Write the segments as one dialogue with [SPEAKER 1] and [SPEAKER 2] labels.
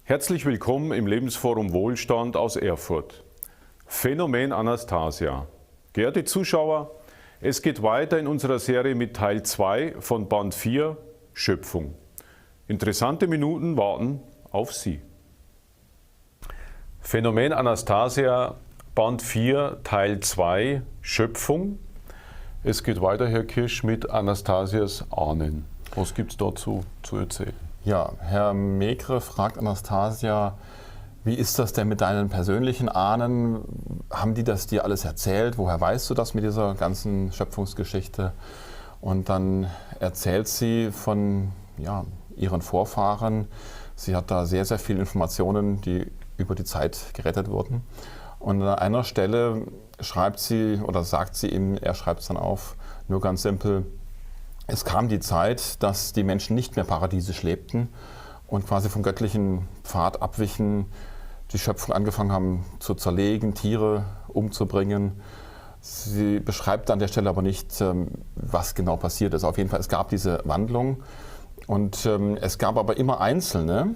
[SPEAKER 1] Herzlich willkommen im Lebensforum Wohlstand aus Erfurt. Phänomen Anastasia. Geehrte Zuschauer, es geht weiter in unserer Serie mit Teil 2 von Band 4, Schöpfung. Interessante Minuten warten auf Sie. Phänomen Anastasia, Band 4, Teil 2, Schöpfung. Es geht weiter, Herr Kirsch, mit Anastasias Ahnen. Was gibt es dazu zu erzählen?
[SPEAKER 2] Ja, Herr Mekre fragt Anastasia, wie ist das denn mit deinen persönlichen Ahnen? Haben die das dir alles erzählt? Woher weißt du das mit dieser ganzen Schöpfungsgeschichte? Und dann erzählt sie von ihren Vorfahren. Sie hat da sehr, sehr viele Informationen, die über die Zeit gerettet wurden. Und an einer Stelle schreibt sie oder sagt sie ihm, er schreibt es dann auf, nur ganz simpel: Es kam die Zeit, dass die Menschen nicht mehr paradiesisch lebten und quasi vom göttlichen Pfad abwichen, die Schöpfung angefangen haben zu zerlegen, Tiere umzubringen. Sie beschreibt an der Stelle aber nicht, was genau passiert ist. Auf jeden Fall, es gab diese Wandlung und es gab aber immer Einzelne,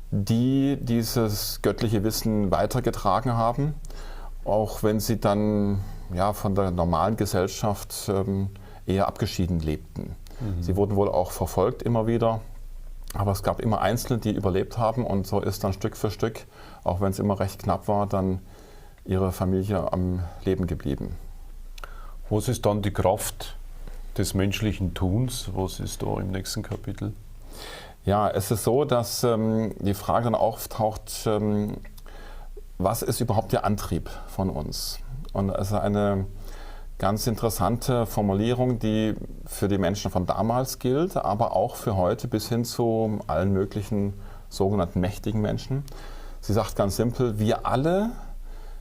[SPEAKER 2] die dieses göttliche Wissen weitergetragen haben, auch wenn sie dann von der normalen Gesellschaft eher abgeschieden lebten. Sie wurden wohl auch verfolgt immer wieder, aber es gab immer Einzelne, die überlebt haben, und so ist dann Stück für Stück, auch wenn es immer recht knapp war, dann ihre Familie am Leben geblieben.
[SPEAKER 1] Was ist dann die Kraft des menschlichen Tuns? Was ist da im nächsten Kapitel?
[SPEAKER 2] Ja, es ist so, dass die Frage dann auftaucht, was ist überhaupt der Antrieb von uns? Und es ist eine ganz interessante Formulierung, die für die Menschen von damals gilt, aber auch für heute bis hin zu allen möglichen sogenannten mächtigen Menschen. Sie sagt ganz simpel: Wir alle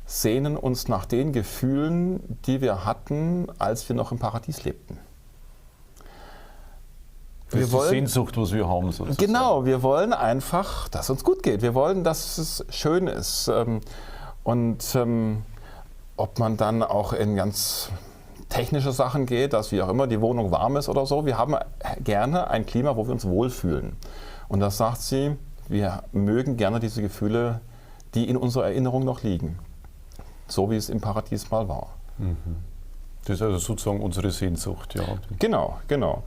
[SPEAKER 2] sehnen uns nach den Gefühlen, die wir hatten, als wir noch im Paradies lebten.
[SPEAKER 1] Das ist die Sehnsucht, was wir haben, sozusagen.
[SPEAKER 2] Genau, wir wollen einfach, dass es uns gut geht. Wir wollen, dass es schön ist. Und ob man dann auch in ganz technische Sachen geht, dass wie auch immer die Wohnung warm ist oder so, wir haben gerne ein Klima, wo wir uns wohlfühlen. Und das sagt sie, wir mögen gerne diese Gefühle, die in unserer Erinnerung noch liegen. So wie es im Paradies mal war.
[SPEAKER 1] Das ist also sozusagen unsere Sehnsucht, ja.
[SPEAKER 2] Genau, genau.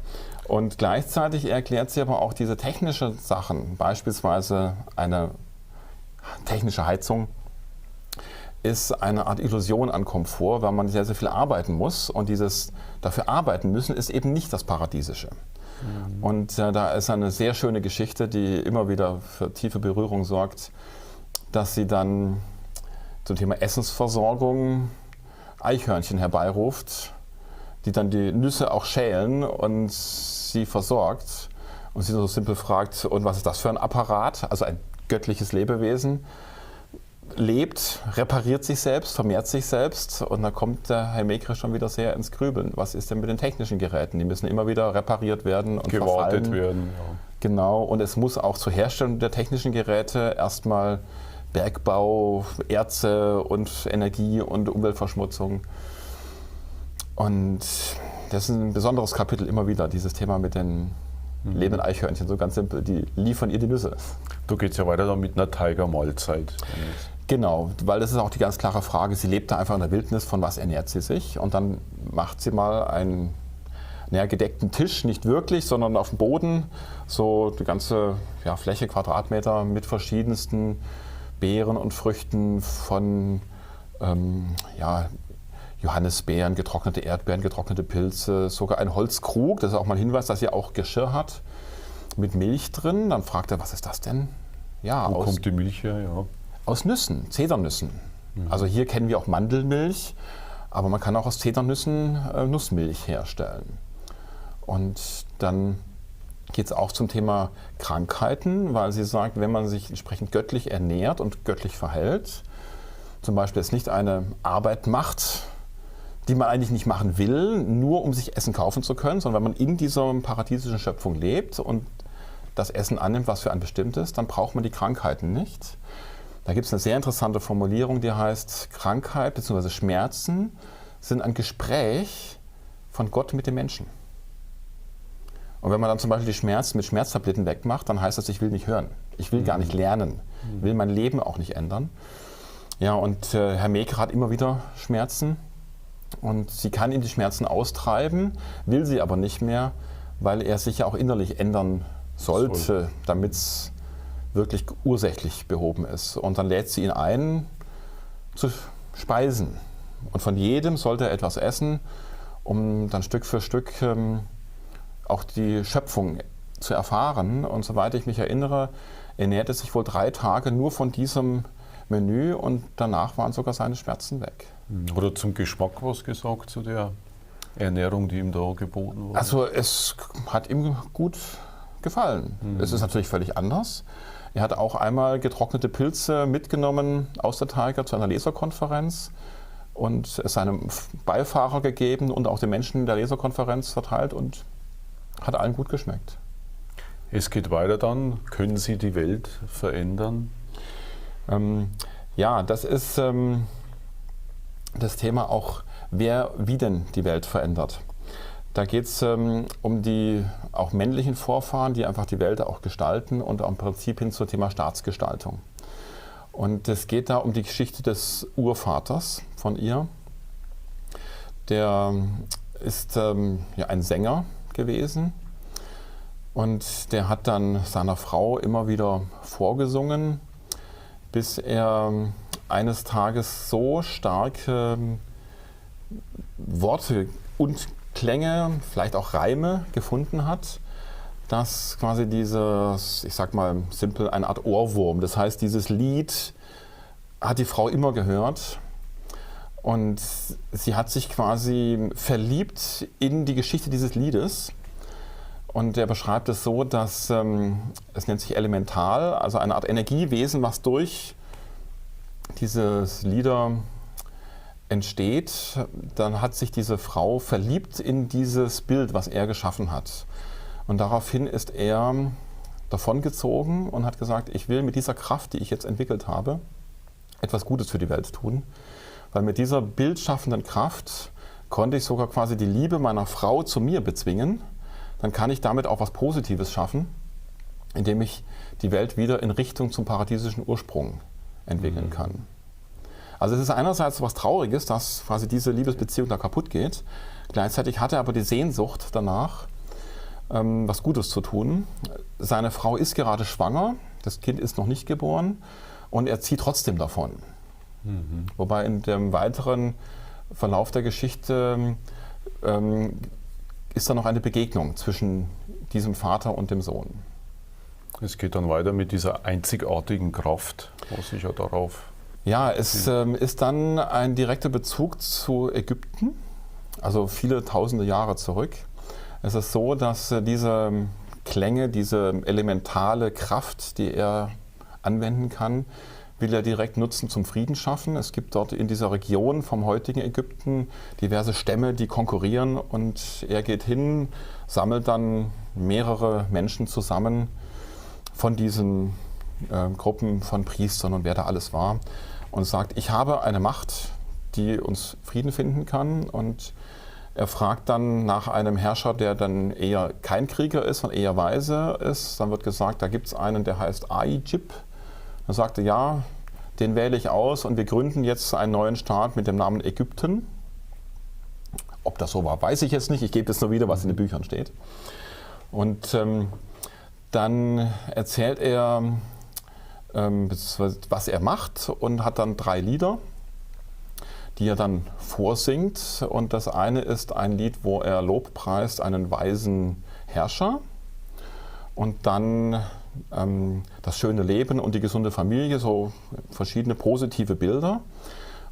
[SPEAKER 2] Und gleichzeitig erklärt sie aber auch diese technischen Sachen, beispielsweise eine technische Heizung ist eine Art Illusion an Komfort, weil man sehr, sehr viel arbeiten muss, und dieses dafür arbeiten müssen ist eben nicht das Paradiesische. Und da ist eine sehr schöne Geschichte, die immer wieder für tiefe Berührung sorgt, dass sie dann zum Thema Essensversorgung Eichhörnchen herbeiruft, die dann die Nüsse auch schälen und sie versorgt. Und sie so simpel fragt: Und was ist das für ein Apparat? Also ein göttliches Lebewesen lebt, repariert sich selbst, vermehrt sich selbst. Und da kommt der Herr Mekre schon wieder sehr ins Grübeln. Was ist denn mit den technischen Geräten? Die müssen immer wieder repariert werden und
[SPEAKER 1] gewartet werden. Ja.
[SPEAKER 2] Genau, und es muss auch zur Herstellung der technischen Geräte erstmal Bergbau, Erze und Energie und Umweltverschmutzung. Und das ist ein besonderes Kapitel immer wieder, dieses Thema mit den lebenden Eichhörnchen, so ganz simpel, die liefern ihr die Nüsse.
[SPEAKER 1] Da geht es ja weiter dann mit einer Tigermahlzeit.
[SPEAKER 2] Genau, weil das ist auch die ganz klare Frage, sie lebt da einfach in der Wildnis, von was ernährt sie sich? Und dann macht sie mal einen gedeckten Tisch, nicht wirklich, sondern auf dem Boden, so die ganze Fläche, Quadratmeter, mit verschiedensten Beeren und Früchten von Johannisbeeren, getrocknete Erdbeeren, getrocknete Pilze, sogar ein Holzkrug, das ist auch mal ein Hinweis, dass sie auch Geschirr hat, mit Milch drin. Dann fragt er, was ist das denn? Ja,
[SPEAKER 1] Wo kommt die Milch her? Ja.
[SPEAKER 2] Aus Nüssen, Zedernüssen. Also hier kennen wir auch Mandelmilch, aber man kann auch aus Zedernüssen Nussmilch herstellen. Und dann geht es auch zum Thema Krankheiten, weil sie sagt, wenn man sich entsprechend göttlich ernährt und göttlich verhält, zum Beispiel jetzt nicht eine Arbeit macht, die man eigentlich nicht machen will, nur um sich Essen kaufen zu können, sondern wenn man in dieser paradiesischen Schöpfung lebt und das Essen annimmt, was für einen bestimmt ist, dann braucht man die Krankheiten nicht. Da gibt es eine sehr interessante Formulierung, die heißt: Krankheit bzw. Schmerzen sind ein Gespräch von Gott mit dem Menschen. Und wenn man dann zum Beispiel die Schmerzen mit Schmerztabletten wegmacht, dann heißt das, ich will nicht hören. Ich will gar nicht lernen, will mein Leben auch nicht ändern. Ja, und Herr Meeker hat immer wieder Schmerzen und sie kann ihm die Schmerzen austreiben, will sie aber nicht mehr, weil er sich ja auch innerlich ändern sollte, damit es wirklich ursächlich behoben ist. Und dann lädt sie ihn ein, zu speisen. Und von jedem sollte er etwas essen, um dann Stück für Stück auch die Schöpfung zu erfahren. Und soweit ich mich erinnere, ernährte sich wohl 3 Tage nur von diesem Menü und danach waren sogar seine Schmerzen weg.
[SPEAKER 1] Hat er zum Geschmack was gesagt zu der Ernährung, die ihm da geboten wurde?
[SPEAKER 2] Also es hat ihm gut gefallen. Es ist natürlich völlig anders. Er hat auch einmal getrocknete Pilze mitgenommen aus der Taiga zu einer Leserkonferenz und es seinem Beifahrer gegeben und auch den Menschen der Leserkonferenz verteilt und hat allen gut geschmeckt.
[SPEAKER 1] Es geht weiter dann. Können Sie die Welt verändern?
[SPEAKER 2] Ja, das ist das Thema auch, wer wie denn die Welt verändert. Da geht es um die auch männlichen Vorfahren, die einfach die Welt auch gestalten und auch im Prinzip hin zum Thema Staatsgestaltung. Und es geht da um die Geschichte des Urvaters von ihr. Der ist ja ein Sänger gewesen und der hat dann seiner Frau immer wieder vorgesungen, bis er eines Tages so starke Worte und Klänge, vielleicht auch Reime gefunden hat, dass quasi dieses, ich sag mal simpel, eine Art Ohrwurm, das heißt, dieses Lied hat die Frau immer gehört und sie hat sich quasi verliebt in die Geschichte dieses Liedes. Und er beschreibt es so, dass es nennt sich Elemental, also eine Art Energiewesen, was durch diese Lieder entsteht. Dann hat sich diese Frau verliebt in dieses Bild, was er geschaffen hat. Und daraufhin ist er davongezogen und hat gesagt, ich will mit dieser Kraft, die ich jetzt entwickelt habe, etwas Gutes für die Welt tun. Weil mit dieser bildschaffenden Kraft konnte ich sogar quasi die Liebe meiner Frau zu mir bezwingen. Dann kann ich damit auch was Positives schaffen, indem ich die Welt wieder in Richtung zum paradiesischen Ursprung entwickeln kann. Also es ist einerseits was Trauriges, dass quasi diese Liebesbeziehung da kaputt geht. Gleichzeitig hat er aber die Sehnsucht danach, was Gutes zu tun. Seine Frau ist gerade schwanger, das Kind ist noch nicht geboren und er zieht trotzdem davon. Wobei in dem weiteren Verlauf der Geschichte ist da noch eine Begegnung zwischen diesem Vater und dem Sohn.
[SPEAKER 1] Es geht dann weiter mit dieser einzigartigen Kraft, was sich ja darauf...
[SPEAKER 2] Ja, es ist dann ein direkter Bezug zu Ägypten, also viele tausende Jahre zurück. Es ist so, dass diese Klänge, diese elementale Kraft, die er anwenden kann, will er direkt nutzen zum Frieden schaffen. Es gibt dort in dieser Region vom heutigen Ägypten diverse Stämme, die konkurrieren und er geht hin, sammelt dann mehrere Menschen zusammen von diesen Gruppen von Priestern und wer da alles war und sagt, ich habe eine Macht, die uns Frieden finden kann und er fragt dann nach einem Herrscher, der dann eher kein Krieger ist und eher weise ist. Dann wird gesagt, da gibt es einen, der heißt Aijib. Er sagte, ja, den wähle ich aus und wir gründen jetzt einen neuen Staat mit dem Namen Ägypten. Ob das so war, weiß ich jetzt nicht. Ich gebe jetzt nur wieder, was in den Büchern steht. Und dann erzählt er, was er macht und hat dann 3 Lieder, die er dann vorsingt. Und das eine ist ein Lied, wo er lobpreist einen weisen Herrscher. Und dann das schöne Leben und die gesunde Familie, so verschiedene positive Bilder.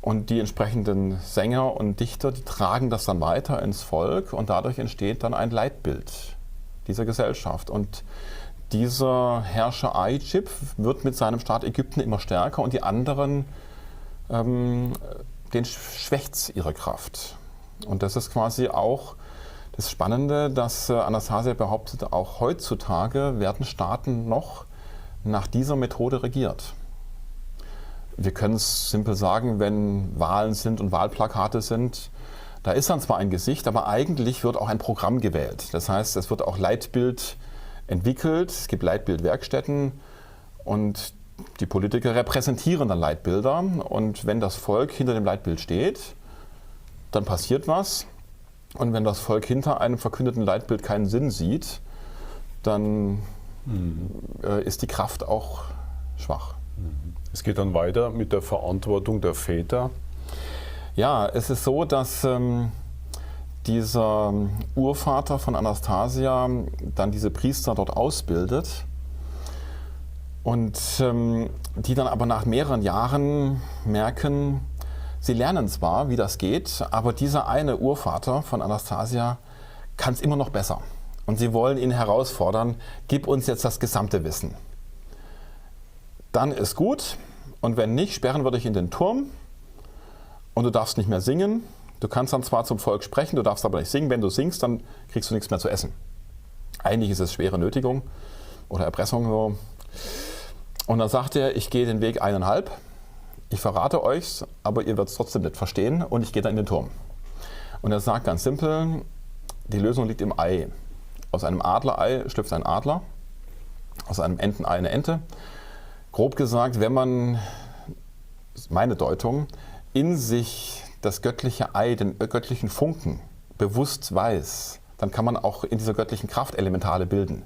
[SPEAKER 2] Und die entsprechenden Sänger und Dichter, die tragen das dann weiter ins Volk und dadurch entsteht dann ein Leitbild dieser Gesellschaft. Und dieser Herrscher Aijib wird mit seinem Staat Ägypten immer stärker und die anderen, denen schwächt ihre Kraft. Und das ist quasi auch das Spannende, dass Anastasia behauptet, auch heutzutage werden Staaten noch nach dieser Methode regiert. Wir können es simpel sagen, wenn Wahlen sind und Wahlplakate sind, da ist dann zwar ein Gesicht, aber eigentlich wird auch ein Programm gewählt. Das heißt, es wird auch Leitbild entwickelt, es gibt Leitbildwerkstätten Und die Politiker repräsentieren dann Leitbilder. Und wenn das Volk hinter dem Leitbild steht, dann passiert was. Und wenn das Volk hinter einem verkündeten Leitbild keinen Sinn sieht, dann ist die Kraft auch schwach.
[SPEAKER 1] Es geht dann weiter mit der Verantwortung der Väter.
[SPEAKER 2] Ja, es ist so, dass dieser Urvater von Anastasia dann diese Priester dort ausbildet und die dann aber nach mehreren Jahren merken, sie lernen zwar, wie das geht, aber dieser eine Urvater von Anastasia kann es immer noch besser. Und sie wollen ihn herausfordern, gib uns jetzt das gesamte Wissen. Dann ist gut, und wenn nicht, sperren wir dich in den Turm und du darfst nicht mehr singen. Du kannst dann zwar zum Volk sprechen, du darfst aber nicht singen. Wenn du singst, dann kriegst du nichts mehr zu essen. Eigentlich ist es schwere Nötigung oder Erpressung so. Und dann sagt er, ich gehe den Weg 1,5, ich verrate euch's, aber ihr werdet es trotzdem nicht verstehen und ich gehe dann in den Turm. Und er sagt ganz simpel, die Lösung liegt im Ei. Aus einem Adlerei schlüpft ein Adler, aus einem Entenei eine Ente. Grob gesagt, wenn man, das ist meine Deutung, in sich das göttliche Ei, den göttlichen Funken bewusst weiß, dann kann man auch in dieser göttlichen Kraft Elementale bilden.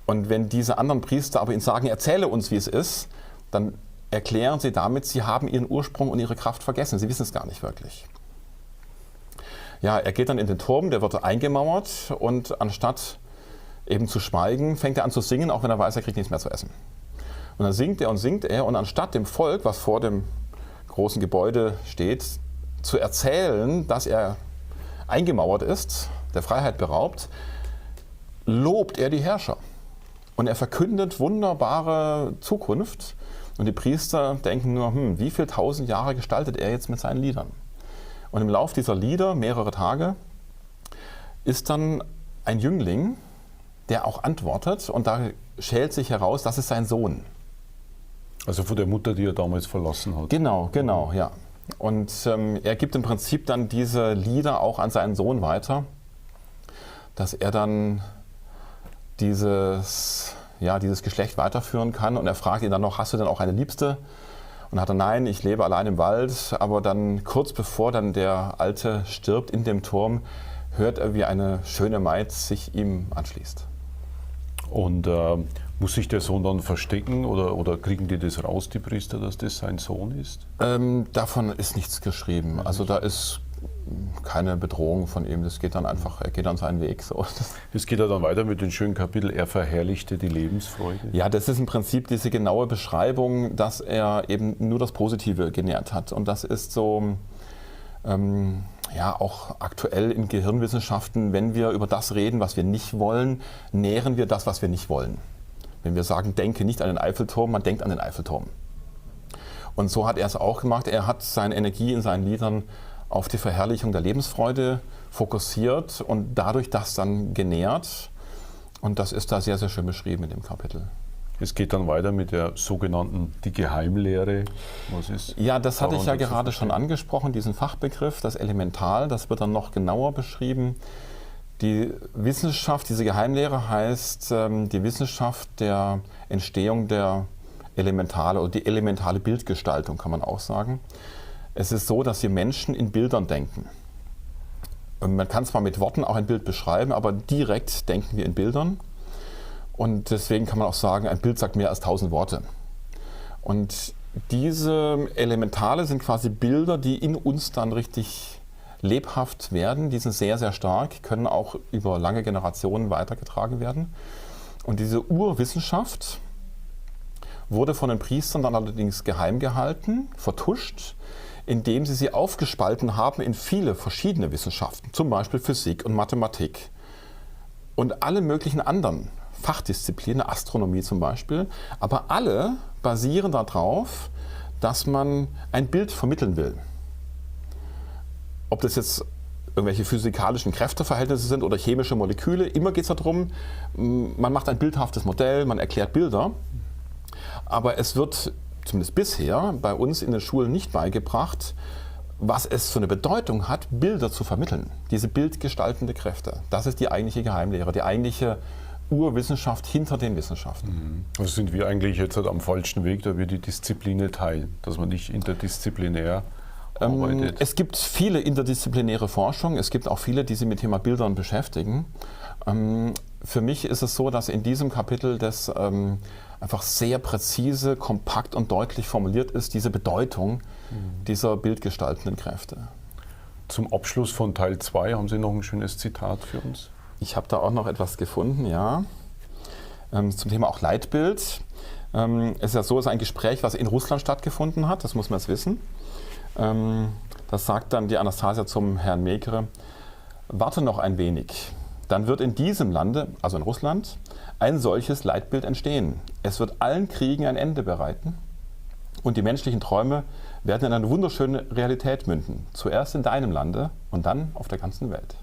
[SPEAKER 2] Und wenn diese anderen Priester aber ihnen sagen, erzähle uns, wie es ist, dann erklären sie damit, sie haben ihren Ursprung und ihre Kraft vergessen. Sie wissen es gar nicht wirklich. Ja, er geht dann in den Turm, der wird eingemauert und anstatt eben zu schweigen, fängt er an zu singen, auch wenn er weiß, er kriegt nichts mehr zu essen. Und dann singt er und anstatt dem Volk, was vor dem großen Gebäude steht, zu erzählen, dass er eingemauert ist, der Freiheit beraubt, lobt er die Herrscher. Und er verkündet wunderbare Zukunft. Und die Priester denken nur, wie viele 1000 Jahre gestaltet er jetzt mit seinen Liedern? Und im Lauf dieser Lieder, mehrere Tage, ist dann ein Jüngling, der auch antwortet. Und da schält sich heraus, das ist sein Sohn.
[SPEAKER 1] Also von der Mutter, die er damals verlassen hat.
[SPEAKER 2] Genau, ja. Und er gibt im Prinzip dann diese Lieder auch an seinen Sohn weiter, dass er dann dieses Geschlecht weiterführen kann. Und er fragt ihn dann noch, hast du denn auch eine Liebste? Und hat er, nein, ich lebe allein im Wald. Aber dann kurz bevor dann der Alte stirbt in dem Turm, hört er, wie eine schöne Maid sich ihm anschließt.
[SPEAKER 1] Und muss sich der Sohn dann verstecken oder kriegen die das raus, die Priester, dass das sein Sohn ist?
[SPEAKER 2] Davon ist nichts geschrieben. Also da ist keine Bedrohung von ihm. Das geht dann einfach, er geht dann seinen Weg. So.
[SPEAKER 1] Es geht ja dann weiter mit dem schönen Kapitel, er verherrlichte die Lebensfreude.
[SPEAKER 2] Ja, das ist im Prinzip diese genaue Beschreibung, dass er eben nur das Positive genährt hat. Und das ist so, auch aktuell in Gehirnwissenschaften, wenn wir über das reden, was wir nicht wollen, nähren wir das, was wir nicht wollen. Wenn wir sagen, denke nicht an den Eiffelturm, man denkt an den Eiffelturm. Und so hat er es auch gemacht. Er hat seine Energie in seinen Liedern auf die Verherrlichung der Lebensfreude fokussiert und dadurch das dann genährt. Und das ist da sehr, sehr schön beschrieben in dem Kapitel.
[SPEAKER 1] Es geht dann weiter mit der sogenannten die Geheimlehre. Was ist?
[SPEAKER 2] Ja, das hatte ich ja gerade schon angesprochen, diesen Fachbegriff, das Elemental, das wird dann noch genauer beschrieben. Die Wissenschaft, diese Geheimlehre heißt die Wissenschaft der Entstehung der Elementale oder die elementale Bildgestaltung, kann man auch sagen. Es ist so, dass wir Menschen in Bildern denken. Man kann zwar mit Worten auch ein Bild beschreiben, aber direkt denken wir in Bildern. Und deswegen kann man auch sagen, ein Bild sagt mehr als 1000 Worte. Und diese Elementale sind quasi Bilder, die in uns dann richtig lebhaft werden. Die sind sehr, sehr stark, können auch über lange Generationen weitergetragen werden. Und diese Urwissenschaft wurde von den Priestern dann allerdings geheim gehalten, vertuscht, indem sie aufgespalten haben in viele verschiedene Wissenschaften, zum Beispiel Physik und Mathematik und alle möglichen anderen Fachdisziplinen, Astronomie zum Beispiel, aber alle basieren darauf, dass man ein Bild vermitteln will. Ob das jetzt irgendwelche physikalischen Kräfteverhältnisse sind oder chemische Moleküle, immer geht es darum, man macht ein bildhaftes Modell, man erklärt Bilder, aber es wird zumindest bisher bei uns in den Schulen nicht beigebracht, was es für eine Bedeutung hat, Bilder zu vermitteln. Diese bildgestaltende Kräfte. Das ist die eigentliche Geheimlehre, die eigentliche Urwissenschaft hinter den Wissenschaften.
[SPEAKER 1] Also sind wir eigentlich jetzt am falschen Weg, da wir die Disziplinen teilen, dass man nicht interdisziplinär arbeitet.
[SPEAKER 2] Es gibt viele interdisziplinäre Forschung, es gibt auch viele, die sich mit Thema Bildern beschäftigen. Für mich ist es so, dass in diesem Kapitel das einfach sehr präzise, kompakt und deutlich formuliert ist, diese Bedeutung dieser bildgestaltenden Kräfte.
[SPEAKER 1] Zum Abschluss von Teil 2 haben Sie noch ein schönes Zitat für uns?
[SPEAKER 2] Ich habe da auch noch etwas gefunden, ja. Zum Thema auch Leitbild. Es ist ja so, es ist ein Gespräch, was in Russland stattgefunden hat, das muss man jetzt wissen. Das sagt dann die Anastasia zum Herrn Mekre: Warte noch ein wenig, dann wird in diesem Lande, also in Russland, ein solches Leitbild entstehen. Es wird allen Kriegen ein Ende bereiten und die menschlichen Träume werden in eine wunderschöne Realität münden. Zuerst in deinem Lande und dann auf der ganzen Welt.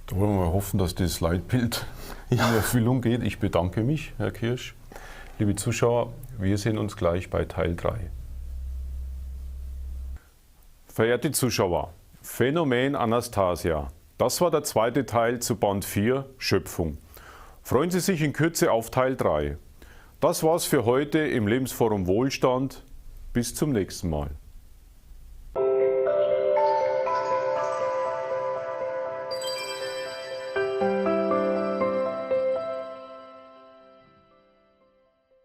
[SPEAKER 1] Da wollen wir mal hoffen, dass das Leitbild in Erfüllung geht. Ich bedanke mich, Herr Kirsch. Liebe Zuschauer, wir sehen uns gleich bei Teil 3. Verehrte Zuschauer, Phänomen Anastasia. Das war der zweite Teil zu Band 4, Schöpfung. Freuen Sie sich in Kürze auf Teil 3. Das war's für heute im Lebensforum Wohlstand. Bis zum nächsten Mal.